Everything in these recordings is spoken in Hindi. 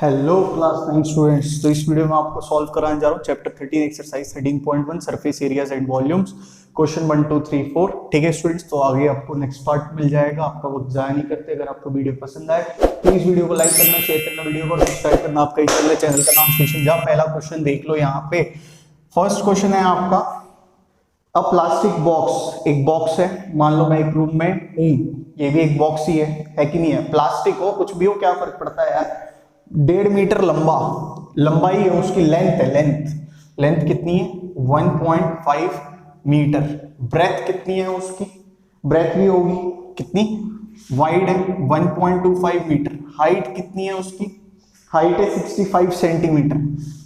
Hello class 9 students. तो इस वीडियो में आपको सॉल्व कराने जा रहा हूँ chapter 13 exercise 13.1 surface areas and volumes question 1 2 3 4। ठीक है स्टूडेंट्स, तो आगे आपको नेक्स्ट पार्ट मिल जाएगा। आपका वक्त जाया नहीं करते। अगर आपको वीडियो पसंद आए प्लीज वीडियो को लाइक करना, शेयर करना, वीडियो को सब्सक्राइब करना। आपका चैनल का नाम स्टेशन जा। पहला क्वेश्चन देख लो यहाँ पे। फर्स्ट क्वेश्चन है आपका, अ प्लास्टिक बॉक्स। एक बॉक्स है, मान लो मैं एक रूम में हूँ, ये भी एक बॉक्स ही है कि नहीं है? प्लास्टिक हो कुछ भी हो, क्या फर्क पड़ता है यार। 1.5 मीटर लंबा, लंबाई है उसकी, लेंथ है, लेंथ कितनी है? 1.5 मीटर। ब्रेथ कितनी है उसकी? ब्रेथ भी होगी कितनी? वाइड है 1.25 मीटर। हाइट कितनी है उसकी? हाइट है 65 सेंटीमीटर।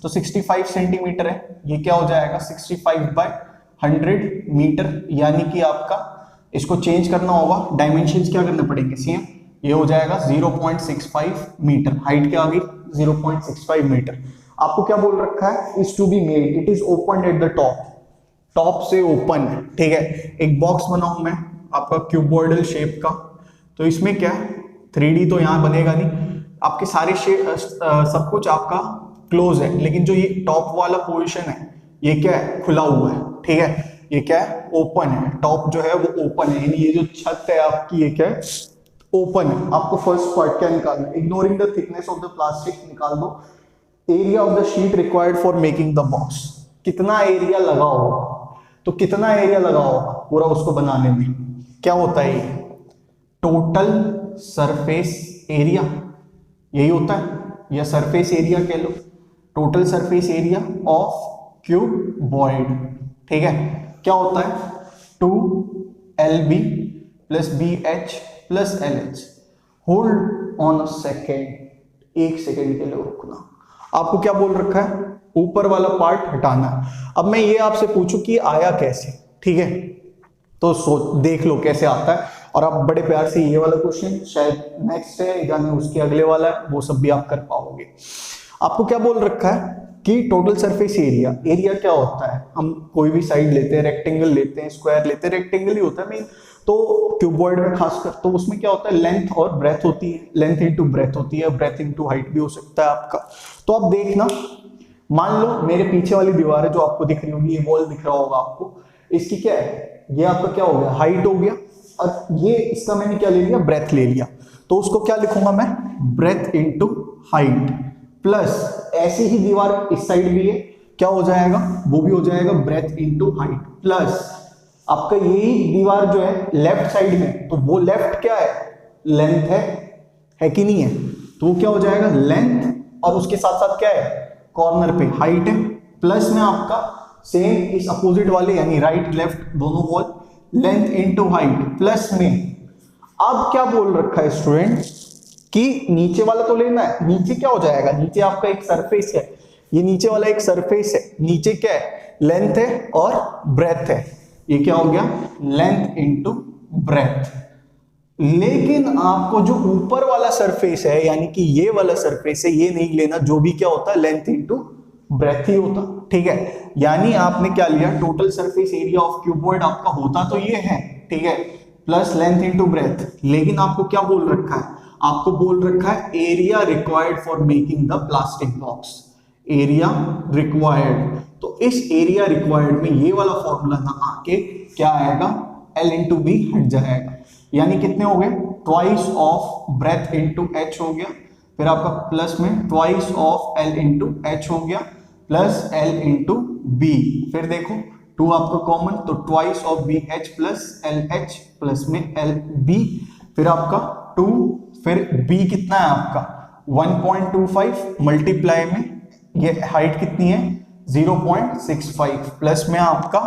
तो 65 सेंटीमीटर है, ये क्या हो जाएगा? 65/100 मीटर। यानी कि आपका इसको चेंज करना होगा, डायमेंशंस क्या करने पड़ेंगे? सेम, ये हो जाएगा 0.65 मीटर। हाइट क्या आ गई? 0.65 मीटर। आपको क्या बोल रखा है? Is to be made, it is open at the top. Top से ओपन है, ठीक है। एक बॉक्स बनाऊं मैं आपका क्यूबॉइडल शेप का, तो इसमें क्या है, 3D तो यहां बनेगा नहीं, आपके सारे शेप सब कुछ आपका क्लोज है, लेकिन जो ये टॉप वाला पोजीशन है ये क्या है? खुला हुआ है, ठीक है। ये क्या है? ओपन है। टॉप जो है वो ओपन है, यानी ये जो छत है आपकी ये क्या है? ओपन है। आपको फर्स्ट पार्ट क्या निकालना है? Ignoring the thickness of the plastic निकाल दो। Area of the sheet required for making the box, कितना एरिया लगा होगा? तो कितना एरिया लगा होगा पूरा उसको बनाने में? क्या होता है ये? टोटल सरफेस एरिया, यही होता है, या सरफेस एरिया कह लो। Total surface area of cuboid, ठीक है। क्या होता है? 2LB plus BH plus LH। Hold on a second, एक सेकेंड के लिए रुकना। आपको क्या बोल रखा है? ऊपर वाला पार्ट हटाना है। अब मैं ये आपसे पूछूं कि आया कैसे, ठीक है, तो सोच देख लो कैसे आता है। और आप बड़े प्यार से ये वाला क्वेश्चन शायद नेक्स्ट है या उसके अगले वाला है, वो सब भी आप कर पाओगे। आपको क्या बोल रखा है कि टोटल सरफेस एरिया, एरिया क्या होता है? हम कोई भी साइड लेते हैं, रेक्टेंगल लेते हैं, स्क्वायर लेते हैं, रेक्टेंगल ही होता है मेन। तो क्यूबॉइड में खासकर तो उसमें क्या होता है? लेंथ और ब्रेथ होती है, लेंथ इनटू ब्रेथ होती है, ब्रेथ इनटू हाइट भी हो सकता है आपका। तो आप देखना, मान लो मेरे पीछे वाली दीवार है जो आपको दिख रही होगी, ये वॉल दिख रहा होगा आपको, इसकी क्या है? ये आपका क्या हो गया? हाइट हो गया। और ये इसका मैंने क्या ले लिया? ब्रेथ ले लिया। तो उसको क्या लिखूंगा मैं? ब्रेथ इनटू हाइट प्लस ऐसी ही दीवार इस साइड भी है, क्या हो जाएगा? वो भी हो जाएगा ब्रेथ इनटू हाइट प्लस आपका यही दीवार जो है लेफ्ट साइड में, तो वो लेफ्ट क्या है? लेंथ है कि नहीं है? तो वो क्या हो जाएगा? लेंथ, और उसके साथ साथ क्या है? कॉर्नर पे हाइट है, प्लस में आपका सेम इस अपोजिट वाले यानी राइट लेफ्ट दोनों wall, length into height plus में। अब क्या बोल रखा है स्टूडेंट कि नीचे वाला तो लेना है। नीचे क्या हो जाएगा? नीचे आपका एक सरफेस है, ये नीचे वाला एक सरफेस है, नीचे क्या है? लेंथ है और ब्रेथ है। ये क्या हो गया? Length into breadth. लेकिन आपको जो ऊपर वाला सरफेस है यानी कि ये वाला सरफेस है, ये नहीं लेना, जो भी क्या होता है? लेंथ इनटू ब्रेथ ही होता, ठीक है। यानी आपने क्या लिया? Total surface area of cuboid आपका होता तो ये है, ठीक है, प्लस लेंथ इनटू ब्रेथ। लेकिन आपको क्या बोल रखा है? आपको बोल रखा है area required for making the plastic box. Area required, तो इस एरिया रिक्वायर्ड में ये वाला फॉर्मूला ना आके क्या आएगा? L इंटू बी हट जाएगा। यानी कितने हो गए? Twice of breath into H हो गया, फिर आपका प्लस में twice of L into H हो गया, प्लस L इंटू बी। फिर देखो 2 आपका कॉमन, तो twice of B H plus LH plus में LB, फिर आपका 2, फिर B कितना है आपका? 1.25 मल्टीप्लाई में ये हाइट कितनी है? 0.65 प्लस में आपका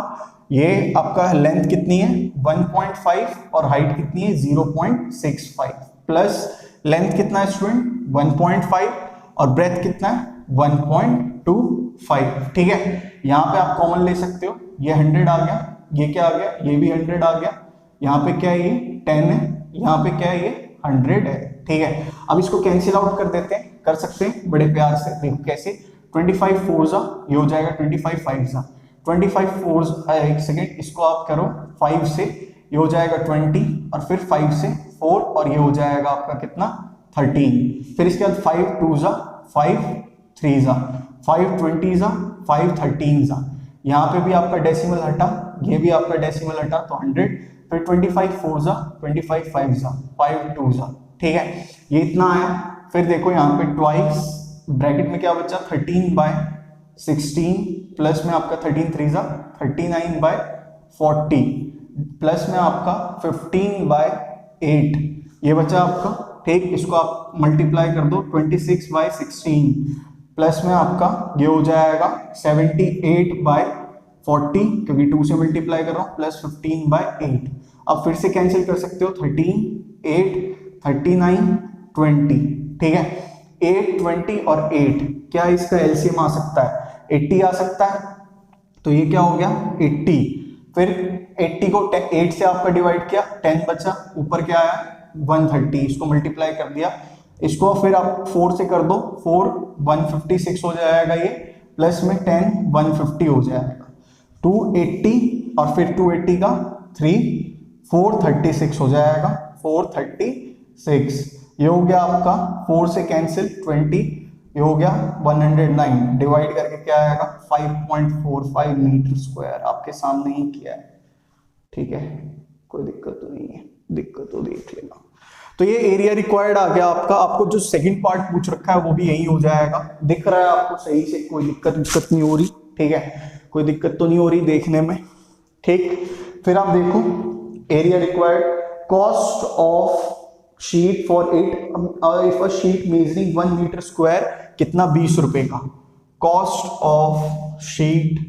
ये आपका लेंथ कितनी है? 1.5 और हाइट कितनी है? 0.65 प्लस लेंथ कितना है स्टूडेंट? 1.5 और ब्रेथ कितना है? 1.25, ठीक है। यहां पे आप कॉमन ले सकते हो, ये 100 आ गया, ये क्या आ गया? ये भी 100 आ गया। यहाँ पे क्या है? ये 10 है, यहाँ पे क्या है? ये 100 है, ठीक है। अब इसको कैंसिल आउट कर देते हैं, कर सकते हैं बड़े प्यार से। देखो कैसे? 25 4 ये हो जाएगा 25 5 25 4 एक सेकेंड, इसको आप करो 5 से, ये हो जाएगा 20, और फिर 5 से 4, और ये हो जाएगा आपका कितना? 13। फिर इसके बाद 5 2 5 3 जा, 5 20 जा, 5 13 जा, यहाँ पे भी आपका डेसिमल हटा, ये भी आपका डेसिमल हटा तो 100, फिर 25 4 जा, 25 5 जा, 5 2 जा, ठीक है, ये इतना आया। फिर देखो यहाँ पे ट्वाइस, ब्रैकेट में क्या बचा 13/16 प्लस में आपका 13 3 जा 39/40 प्लस में आपका 15/8 ये बचा आपका, ठीक, इसको आप मल्टीप्लाई कर दो 26/16 प्लस में आपका ये हो जाएगा 78/40 क्योंकि 2 से मल्टीप्लाई कर रहा हूँ प्लस 15/8। अब फिर से कैंसिल कर सकते हो 13 8 39 20, ठीक है, 8 20 और 8 क्या इसका एलसीएम आ सकता है 80 आ सकता है, तो ये क्या हो गया 80। फिर 80 को 8 से आपका डिवाइड किया 10 बचा, ऊपर क्या आया 130, इसको मल्टीप्लाई कर दिया, इसको फिर आप 4 से कर दो, 4 156 हो जाएगा ये, प्लस में 10 150 हो जाएगा, 280 और फिर 280 का 3 436 हो जाएगा, 436 ये हो गया आपका, 4 से कैंसिल 20 ये हो गया 109, डिवाइड करके क्या आएगा 5.45 मीटर स्क्वायर, आपके सामने ही किया है, ठीक है, कोई दिक्कत तो नहीं है, दिक्कत तो देख लेना। तो ये एरिया रिक्वायर्ड आ गया आपका, आपको जो सेकंड पार्ट पूछ रखा है वो भी यही हो जाएगा, दिख रहा है आपको सही से, कोई दिक्कत नहीं हो रही, ठीक है, कोई दिक्कत तो नहीं हो रही देखने में, ठीक। फिर आप देखो area required, cost of sheet for it if a sheet measuring 1 metre square कितना 20 रुपए का, cost of sheet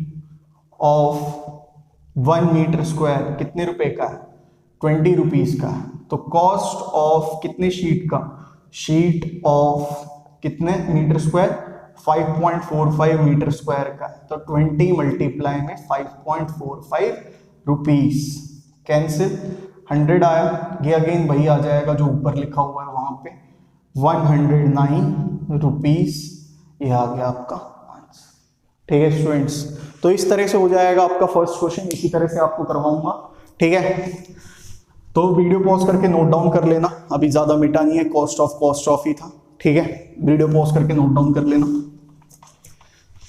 of 1 metre square कितने रुपए का है 20 रुपीज का, तो कॉस्ट ऑफ कितने शीट का, शीट ऑफ कितने मीटर स्क्वायर 5.45 मीटर स्क्वायर का, तो 20 मल्टीप्लाई में 5.45 रुपीज, कैंसिल 100 आया, ये अगेन वही आ जाएगा जो ऊपर लिखा हुआ है वहां पे 109 रुपीज, ये आ गया आपका आंसर, ठीक है स्टूडेंट्स। तो इस तरह से हो जाएगा आपका फर्स्ट क्वेश्चन, इसी तरह से आपको करवाऊंगा, ठीक है। तो वीडियो पॉज करके नोट डाउन कर लेना, अभी ज्यादा मिटा नहीं है, कॉस्ट ऑफ ही था, ठीक है, वीडियो पॉज करके नोट डाउन कर लेना।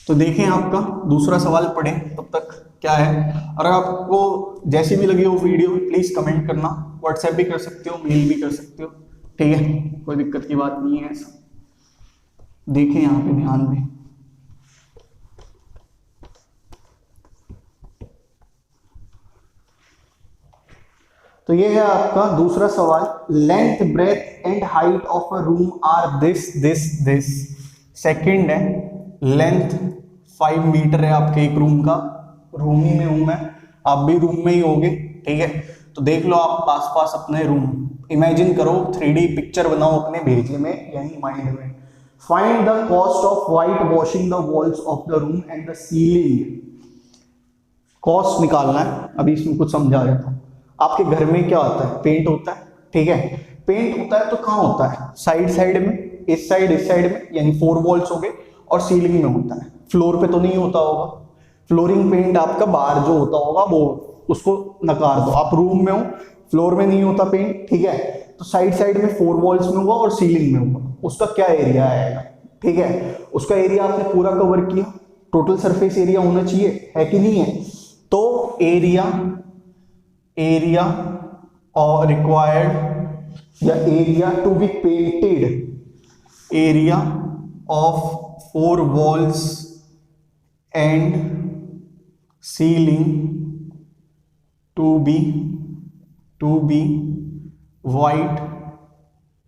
तो देखें आपका दूसरा सवाल पढ़ें तब तक क्या है, अगर आपको जैसी भी लगी हो वीडियो प्लीज कमेंट करना, व्हाट्सएप भी कर सकते हो, मेल भी कर सकते हो, ठीक है, कोई दिक्कत की बात नहीं है ऐसा। देखें यहाँ पे ध्यान दें, तो ये है आपका दूसरा सवाल, length breadth and height of a room are this. Second है, लेंथ 5 मीटर है आपके एक रूम का, रूम ही में हूं मैं, आप भी रूम में ही होगे, ठीक है। तो देख लो आप आसपास अपने रूम, इमेजिन करो, 3D पिक्चर बनाओ अपने भेजे में, यही माइंड में। Find the cost of white washing the walls of the room and the ceiling, cost निकालना है। अभी इसमें कुछ समझा देता हूं। आपके घर में क्या होता है, पेंट होता है, ठीक है, पेंट होता है तो कहाँ होता है, साइड में, इस साइड में, यानी 4 वॉल्स हो गए, और सीलिंग में होता है, फ्लोर पे तो नहीं होता होगा, फ्लोरिंग पेंट आपका बाहर जो होता होगा वो उसको नकार दो, आप रूम में हो, फ्लोर में नहीं होता पेंट, ठीक है, तो साइड में 4 वॉल्स में होगा और सीलिंग में होगा, उसका क्या एरिया आएगा, ठीक है, उसका एरिया आपने पूरा कवर किया, टोटल सरफेस एरिया होना चाहिए, है कि नहीं है, तो एरिया और रिक्वायर्ड या area to be painted, area of 4 walls and ceiling to be white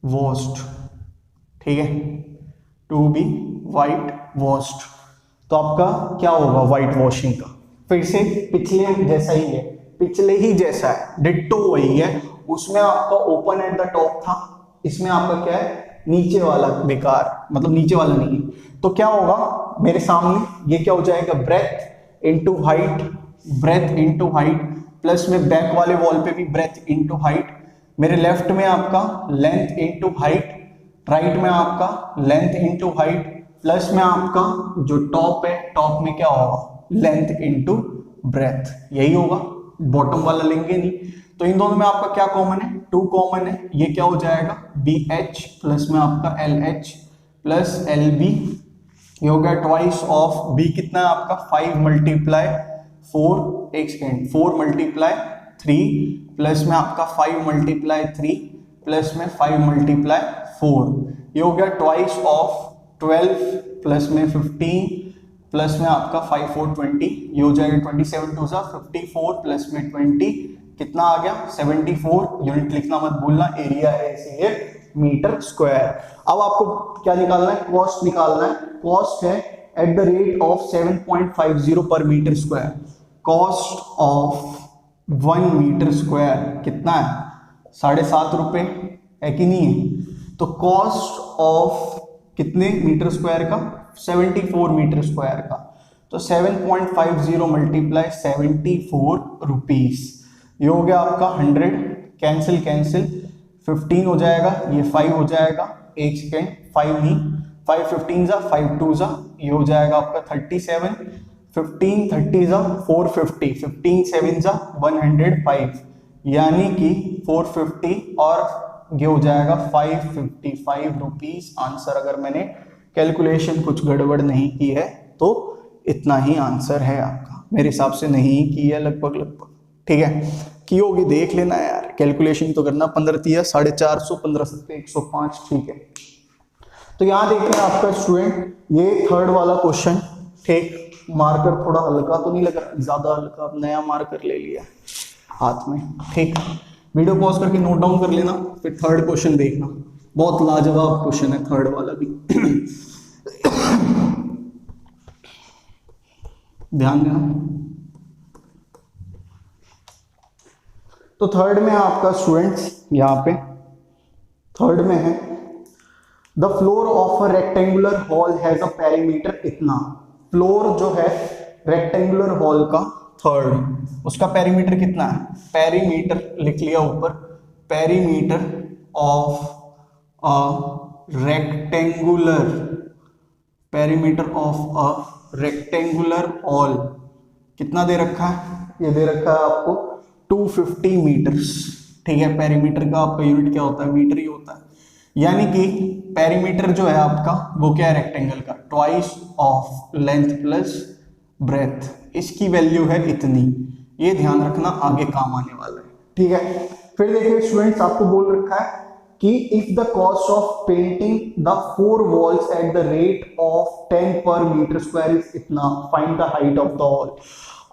washed, ठीक है, टू बी वाइट वॉश्ड, तो आपका क्या होगा वाइट वॉशिंग का, फिर से पिछले जैसा ही है, पिछले ही जैसा है, डिट्टो वही है, उसमें आपका ओपन एट द टॉप था, इसमें आपका क्या है नीचे वाला बेकार, मतलब नीचे वाला नहीं है, तो क्या होगा मेरे सामने ये क्या हो जाएगा ब्रेथ इनटू हाइट, प्लस में बैक वाले वॉल पे भी ब्रेथ इनटू हाइट, मेरे लेफ्ट में आपका लेंथ इनटू हाइट, राइट में आपका लेंथ इनटू हाइट, प्लस में आपका जो टॉप है, टॉप में क्या होगा लेंथ इनटू ब्रेथ, यही होगा, बॉटम वाला लेंगे नहीं। तो इन दोनों में आपका क्या कॉमन है, 2 कॉमन है, ये क्या हो जाएगा BH प्लस में आपका LH प्लस एल बी, ये हो गया ट्वाइस ऑफ बी कितना है आपका 5 मल्टीप्लाई 4, एक सेकेंड 4 मल्टीप्लाई 3 प्लस में आपका 5 मल्टीप्लाई 3 प्लस में 5 मल्टीप्लाई 4, ये हो गया ट्वाइस ऑफ 12 प्लस में 15 प्लस में आपका 5 4 20, ये हो जाएगा 27 टू 54 प्लस में 20 कितना आ गया 74, यूनिट लिखना मत भूलना, एरिया है इसीलिए मीटर स्क्वायर। अब आपको क्या निकालना है, कॉस्ट निकालना है। कॉस्ट है at the rate of 7.50 per metre square. Cost of 1 metre square कितना है 7.5 रुपए है कि नहीं है। तो कॉस्ट ऑफ कितने मीटर स्क्वायर का 74 मीटर स्क्वायर का, तो 7.50 मल्टीप्लाई 74 रुपीज, ये हो गया आपका 100, कैंसिल कैंसिल 15 हो जाएगा, ये 5 हो जाएगा, एक सेकेंड 5 नहीं 5 15 जा 5 2 जा, ये हो जाएगा आपका 37, 15 30 जा 450, 15 7 जा 105, यानी कि 450 और ये हो जाएगा 555 रुपीज आंसर। अगर मैंने कैलकुलेशन कुछ गड़बड़ नहीं की है तो इतना ही आंसर है आपका, मेरे हिसाब से नहीं की है लगभग, ठीक है की होगी देख लेना यार, कैलकुलेशन तो करना। 15 3 450, 15 7 105, ठीक है। तो यहाँ देखिए आपका स्टूडेंट ये थर्ड वाला क्वेश्चन, ठीक, मार्कर थोड़ा हल्का तो नहीं लगा, ज्यादा हल्का, नया मार्कर ले लिया हाथ में, ठीक। वीडियो पॉज करके नोट डाउन कर लेना, फिर थर्ड क्वेश्चन देखना, बहुत लाजवाब क्वेश्चन है थर्ड वाला भी। ध्यान देना। तो थर्ड में आपका स्टूडेंट्स यहाँ पे थर्ड में है the floor of a rectangular hall has a perimeter इतना। फ्लोर जो है रेक्टेंगुलर हॉल का थर्ड, उसका पेरीमीटर कितना है, पेरीमीटर लिख लिया ऊपर, perimeter of a rectangular, perimeter of a rectangular hall कितना दे रखा है, ये दे रखा है आपको 250 मीटर्स, ठीक है। पेरीमीटर का आपका यूनिट क्या होता है, मीटर ही होता है, यानी कि पेरीमीटर जो है आपका वो क्या है रेक्टेंगल का, twice of length plus breadth, इसकी वैल्यू है इतनी, ये ध्यान रखना आगे काम आने वाला है, ठीक है। फिर देखिए स्टूडेंट्स आपको बोल रखा है कि if the cost of painting the 4 walls at the rate of 10 पर मीटर स्क्वायर इज इतना, find the height of the wall.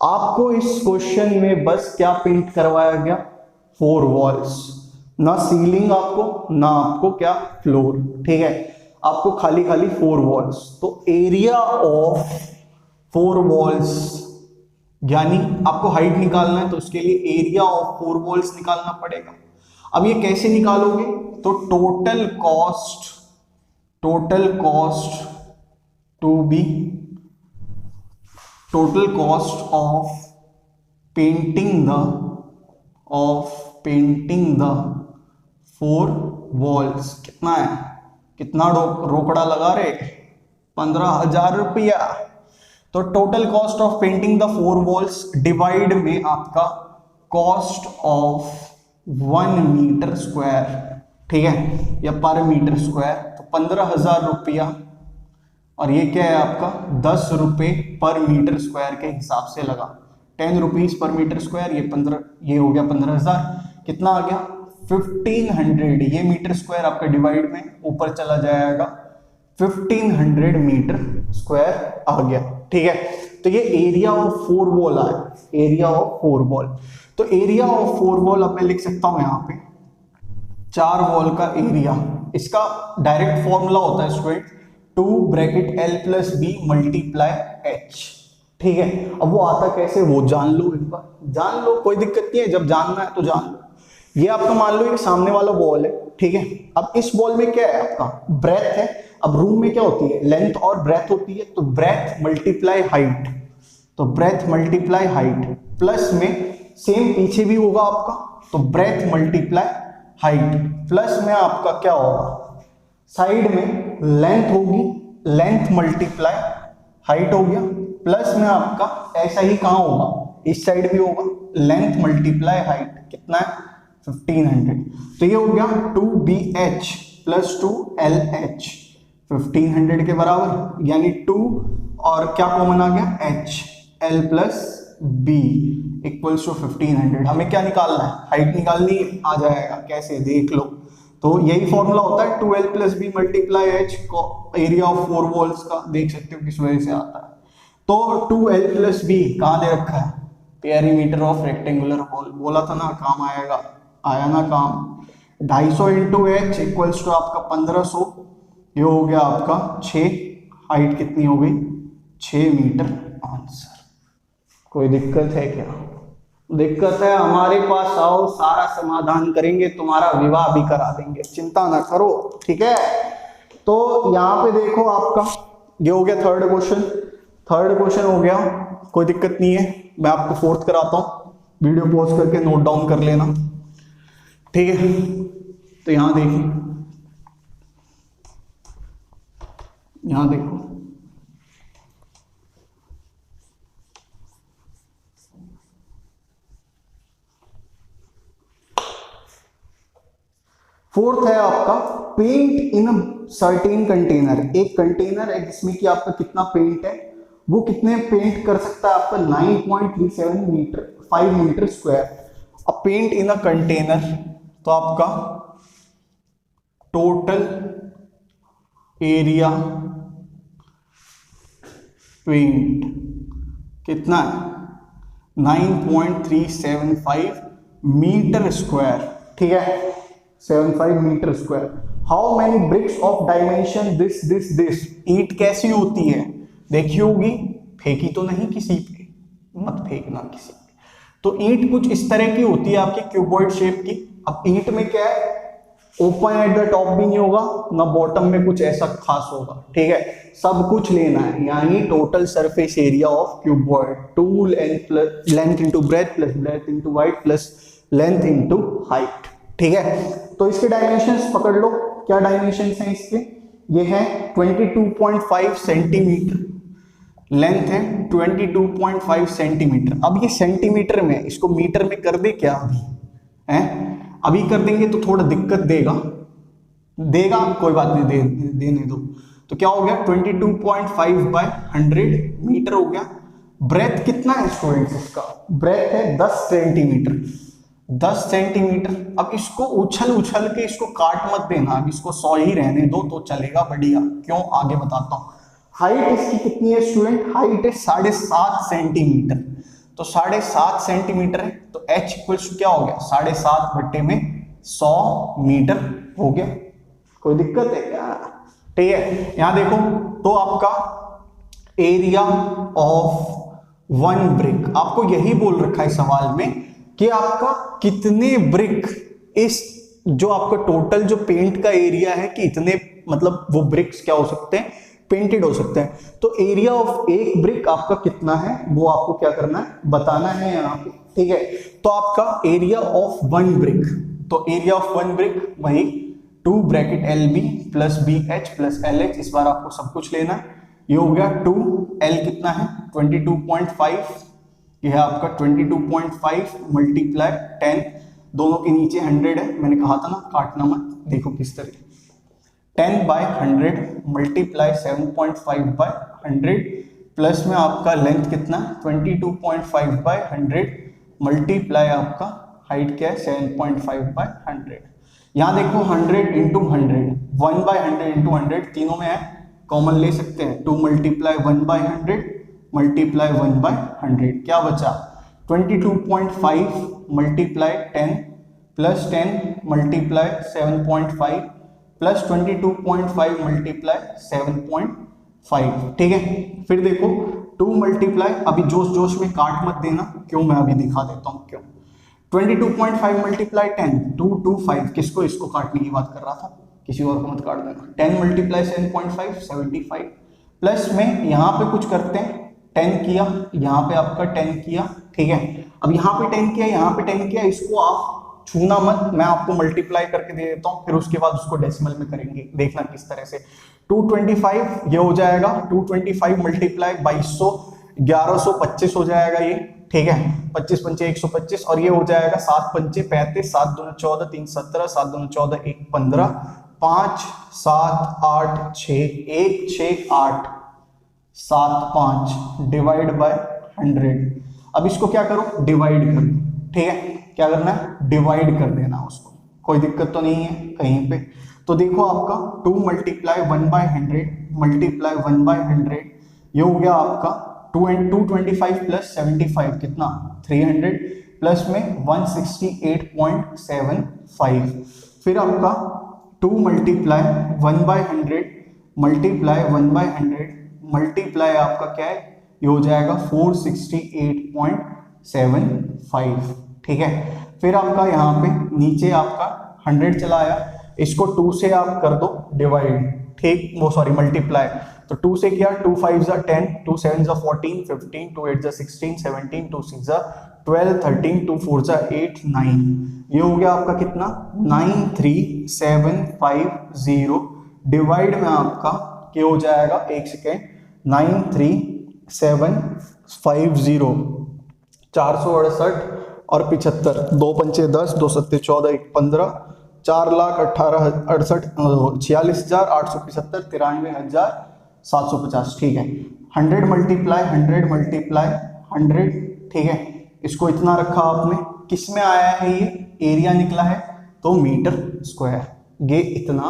आपको इस क्वेश्चन में बस क्या पेंट करवाया गया, 4 वॉल्स, ना सीलिंग आपको ना आपको क्या फ्लोर, ठीक है, आपको खाली खाली 4 वॉल्स। तो एरिया ऑफ 4 वॉल्स, यानी आपको हाइट निकालना है तो उसके लिए एरिया ऑफ 4 वॉल्स निकालना पड़ेगा। अब ये कैसे निकालोगे, तो total cost to be, total cost of painting the 4 walls कितना है, कितना रोकड़ा लगा रहे, 15,000 रुपया। तो total cost of painting the 4 walls divide में आपका कॉस्ट ऑफ 1 मीटर स्क्वायर, ठीक है, या पर मीटर स्क्वायर, तो 15,000 रुपया, और ये क्या है आपका 10 रुपए पर मीटर स्क्वायर के हिसाब से लगा, 10 रुपीज पर मीटर स्क्वायर, ये 15, ये हो गया 15,000, कितना आ गया 1500, ये मीटर स्क्वायर आपका डिवाइड में ऊपर चला जाएगा, 1500 मीटर स्क्वायर आ गया, ठीक है। तो ये एरिया ऑफ 4 वॉल आया, एरिया ऑफ 4 वॉल। तो एरिया ऑफ 4 वॉल अब मैं लिख सकता हूं यहाँ पे 4 वॉल का एरिया, इसका डायरेक्ट फॉर्मूला होता है student 2 bracket L plus B multiply H, ठीक है। अब वो आता कैसे वो जान लो, एक बार जान लो, कोई दिक्कत नहीं है, जब जानना है तो जान लो। ये आपका मान लो एक सामने वाला वॉल है, ठीक है। अब इस वॉल में क्या है आपका ब्रेथ है, अब रूम में क्या होती है लेंथ और ब्रेथ होती है, तो ब्रेथ मल्टीप्लाई हाइट, तो ब्रेथ मल्टीप्लाई हाइट, प्लस में सेम पीछे भी होगा आपका, तो ब्रेथ मल्टीप्लाई हाइट, प्लस में आपका क्या होगा साइड में लेंथ होगी, लेंथ मल्टीप्लाई हाइट हो गया, प्लस में आपका ऐसा ही कहां होगा इस साइड भी होगा, लेंथ मल्टीप्लाई हाइट, कितना है 1500। तो ये हो गया 2BH प्लस 2LH, 1500 के बराबर, यानी 2 और क्या कॉमन आ गया h, l plus b equals to 1500। हमें क्या निकालना है, हाइट निकालनी है, आ जाएगा कैसे देख लो। तो यही फॉर्मूला होता है 2l plus B multiply h को एरिया ऑफ 4 वॉल्स का, देख सकते हो किस वजह से आता है। तो 2l प्लस बी कहाँ दे रखा है, पेरीमीटर ऑफ रेक्टेंगुलर होल, बोला था ना काम आएगा, आया ना काम। 250 इंटू एच इक्वल्स टू आपका 1500, ये हो गया आपका 6, हाइट कितनी हो गई 6 मीटर। आंसर। कोई दिक्कत है क्या, दिक्कत है हमारे पास आओ, सारा समाधान करेंगे, तुम्हारा विवाह भी करा देंगे, चिंता ना करो, ठीक है। तो यहाँ पे देखो आपका ये हो गया थर्ड क्वेश्चन हो गया, कोई दिक्कत नहीं है। मैं आपको फोर्थ कराता हूँ, वीडियो पॉज करके नोट डाउन कर लेना, ठीक है। तो यहां देखिए, यहां देखो, फोर्थ है आपका paint in a certain container. एक कंटेनर है जिसमें कि आपका कितना पेंट है, वो कितने पेंट कर सकता है आपका 9.37 मीटर 5 मीटर स्क्वायर। अब पेंट इन अ कंटेनर, तो आपका टोटल एरिया पेंट कितना है 9.375 मीटर स्क्वायर, ठीक है 75 metre square. How many bricks of dimension this. ईंट कैसी होती है, देखी होगी, फेंकी तो नहीं किसी पे, मत फेंकना किसी पे। तो ईंट कुछ इस तरह की होती है आपकी क्यूबॉइड शेप की। अब ईंट में क्या है, ओपन एट द टॉप भी नहीं होगा ना बॉटम में कुछ ऐसा खास होगा, ठीक है, सब कुछ लेना है। यानी total surface area of cuboid 2 length into breadth plus breadth into height plus length into height, ठीक है। तो इसके डायमेंशंस पकड़ लो, क्या डायमेंशंस हैं इसके, ये है 22.5 सेंटीमीटर, लेंथ है 22.5 सेंटीमीटर। अब ये सेंटीमीटर में, इसको मीटर में कर दे क्या अभी है, अभी कर देंगे तो थोड़ा दिक्कत देगा, कोई बात नहीं, देने दो। तो क्या हो गया 22.5 बाय 100 मीटर हो गया। ब्रेथ कितना है स्टूडेंट्स, इसका ब्रेथ है 10 सेंटीमीटर, 10 सेंटीमीटर। अब इसको उछल के इसको काट मत देना, अब इसको 100 ही रहने दो तो चलेगा, बढ़िया। क्यों, आगे बताता हूं। हाइट इसकी कितनी है स्टूडेंट, हाइट है 7.5 सेंटीमीटर, तो 7.5 सेंटीमीटर है, तो h इक्वल्स क्या हो गया 7.5 बट्टे में 100 मीटर हो गया। कोई दिक्कत है क्या, ठीक है। यहां देखो, तो आपका एरिया ऑफ 1 ब्रिक, आपको यही बोल रखा है सवाल में कि आपका कितने ब्रिक, इस जो आपका टोटल जो पेंट का एरिया है कि इतने, मतलब वो ब्रिक्स क्या हो सकते हैं, पेंटेड हो सकते हैं। तो एरिया ऑफ एक ब्रिक आपका कितना है वो आपको क्या करना है, बताना है यहाँ पे, ठीक है। तो आपका एरिया ऑफ 1 ब्रिक, तो एरिया ऑफ 1 ब्रिक वही 2 bracket L B plus B H plus L H, इस बार आपको सब कुछ लेना है। ये हो गया 2, एल कितना है 22.5, ये है आपका 22.5 मल्टीप्लाई 10, दोनों के नीचे 100 है, मैंने कहा था ना काटना मत, देखो किस तरह 10 बाय 100 मल्टीप्लाई 7.5 बाय 100 प्लस में आपका लेंथ कितना 22.5 बाय 100 मल्टीप्लाई आपका हाइट क्या है 7.5 बाय 100। यहाँ देखो 100 इंटू 100, 1 बाय 100 इंटू 100 तीनों में है, कॉमन ले सकते हैं। 2 मल्टीप्लाई 1 बाय 100 मल्टीप्लाई 1 बाय 100, क्या बचा 22.5 multiply 10 plus 10 multiply 7.5 plus 22.5 multiply 7.5, ठीक है। फिर देखो 2 मल्टीप्लाई, अभी जोश में काट मत देना, क्यों, मैं अभी दिखा देता हूं क्यों। 22.5 मल्टीप्लाई 10 2 2 5, किसको, इसको काटने की बात कर रहा था, किसी और को मत काट देना। 10 मल्टीप्लाई 7.5 75 प्लस में यहाँ पे कुछ करते हैं, 10 किया, यहाँ पे आपका 10 किया, ठीक है। अब यहाँ पे 10 किया, यहाँ पे 10 किया, इसको आप छूना मत, मैं आपको मल्टीप्लाई करके दे देता हूँ, फिर उसके बाद उसको डेसिमल में करेंगे, देखना किस तरह से। 225 ये हो जाएगा, 225 मल्टीप्लाई 2200 1125 हो जाएगा ये, ठीक है। 25 पंचे 125 और ये हो जाएगा 7 पंचे 35, 7 दूनी 14 3 17, 7 दूनी 14 1 15 5 7 8 6 1 6 8 7 5 डिवाइड बाय 100। अब इसको क्या करो, डिवाइड कर दो। ठीक है, क्या करना है, डिवाइड कर देना उसको, कोई दिक्कत तो नहीं है कहीं पे। तो देखो आपका 2 मल्टीप्लाई 1/100 मल्टीप्लाई 1/100, ये हो गया आपका 225 प्लस 75 कितना 300 प्लस में 168.75। फिर आपका 2 मल्टीप्लाई 1/100 मल्टीप्लाई 1/100 मल्टीप्लाई आपका क्या है, ये हो जाएगा 468.75। ठीक है, फिर आपका यहाँ पे नीचे आपका 100 चला आया, इसको 2 से आप कर दो डिवाइड, ठीक वो सॉरी मल्टीप्लाई। तो 2 से किया, 2 5 जा 10, 2 7 जा 14 15, 2 8 जा 16 17, 2 6 जा 12 13, 2 4 जा 8 9, ये हो गया आपका कितना 93750 डिवाइड में आपका क्या हो जाएगा, एक सेकेंड, 93750 468 और 75, 2 पंचे 10, 2 सत्ते 14, 1 15, 4,18,46,875 93,750। ठीक है, 100 मल्टीप्लाई 100 मल्टीप्लाई 100। ठीक है, इसको इतना रखा आपने, किस में आया है, ये एरिया निकला है तो मीटर स्क्वायर। ये इतना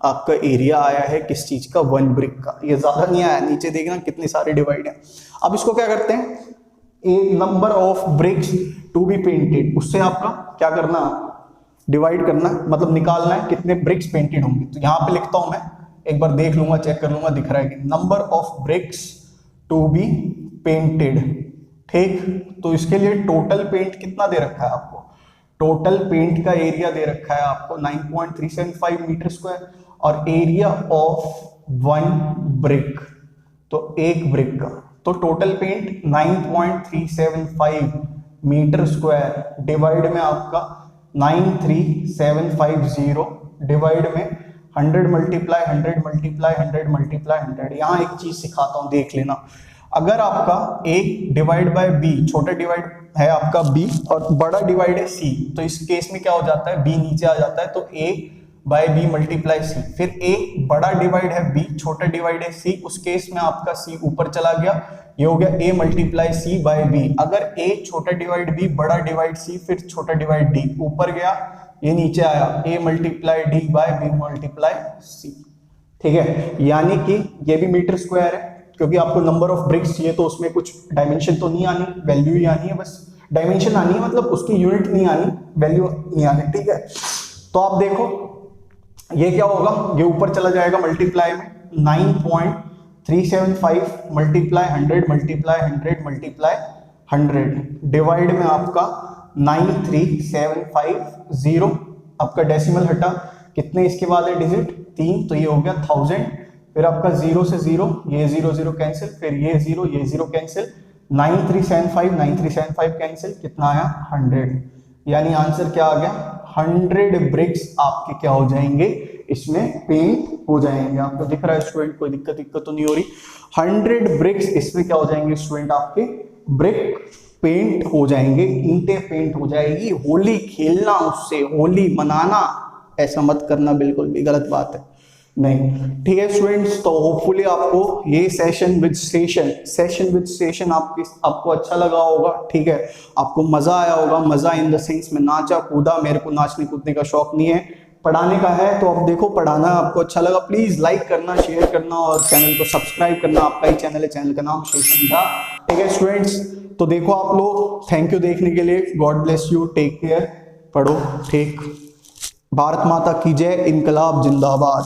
आपका एरिया आया है किस चीज का, 1 ब्रिक का, ये ज्यादा नहीं आया। नीचे देखना कितने सारे डिवाइड है। अब इसको क्या करते हैं, a number of bricks to be painted, उससे आपका क्या करना, डिवाइड करना, मतलब निकालना है कितने ब्रिक्स पेंटेड होंगे। तो यहां पे लिखता हूं मैं, एक बार देख लूंगा, चेक कर लूंगा दिख रहा है कि number of bricks to be painted. ठीक, तो इसके लिए टोटल पेंट कितना दे रखा है आपको, टोटल पेंट का एरिया दे रखा है आपको 9.375 मीटर स्क्वायर, और एरिया ऑफ 1 ब्रिक, तो एक ब्रिक का, तो total paint 9.375 metre square divide में आपका 93750 डिवाइड में 100 मल्टीप्लाई 100 मल्टीप्लाई 100 मल्टीप्लाई 100। यहाँ एक चीज सिखाता हूँ, देख लेना। अगर आपका a डिवाइड बाय b, छोटा डिवाइड है आपका b और बड़ा डिवाइड है c, तो इस केस में क्या हो जाता है, b नीचे आ जाता है, तो a by b multiply c। फिर a बड़ा डिवाइड है b, छोटा डिवाइड है c, उस केस में आपका c ऊपर चला गया, ये हो गया a multiply c by b। अगर a छोटा डिवाइड b, बड़ा डिवाइड c, फिर छोटा डिवाइड d, ऊपर गया ये नीचे आया, a multiply d by b multiply c। ठीक है, यानी कि ये भी मीटर स्क्वायर है, क्योंकि आपको नंबर ऑफ ब्रिक्स चाहिए, तो उसमें कुछ डायमेंशन तो नहीं आनी, वैल्यू ही आनी है, बस डायमेंशन आनी है, मतलब उसकी यूनिट नहीं आनी, वैल्यू नहीं आनी। ठीक है, तो आप देखो ये क्या होगा, ये ऊपर चला जाएगा मल्टीप्लाई में 9.375 मल्टीप्लाई 100 मल्टीप्लाई 100 मल्टीप्लाई 100 डिवाइड में आपका 93750, आपका डेसिमल हटा, कितने इसके बाद है डिजिट 3, तो ये हो गया 1000। फिर आपका 0 से 0, ये 0 0 कैंसिल, फिर ये 0 कैंसिल, 9375 कैंसिल, कितना आया 100। यानी आंसर क्या आ गया, 100 ब्रिक्स आपके क्या हो जाएंगे, इसमें पेंट हो जाएंगे। आपको दिख रहा है स्टूडेंट, कोई दिक्कत तो नहीं हो रही। 100 ब्रिक्स इसमें क्या हो जाएंगे स्टूडेंट, आपके ब्रिक पेंट हो जाएंगे, ईंटें पेंट हो जाएगी। होली खेलना, उससे होली मनाना, ऐसा मत करना, बिल्कुल भी गलत बात है, नहीं। ठीक है स्टूडेंट्स, तो होपफुली आपको ये सेशन विद स्टेशन आपको अच्छा लगा होगा। ठीक है, आपको मजा आया होगा, मजा इन द सेंस में नाचा कूदा, मेरे को नाचने कूदने का शौक नहीं है, पढ़ाने का है। तो अब देखो, पढ़ाना आपको अच्छा लगा, प्लीज लाइक करना, शेयर करना और चैनल को सब्सक्राइब करना। आपका ही चैनल है, चैनल का नाम शेषन झा। ठीक है स्टूडेंट्स, तो देखो आप लोग, थैंक यू देखने के लिए, God bless you, take care, पढ़ो। ठीक, भारत माता की जय, इनकलाब जिंदाबाद।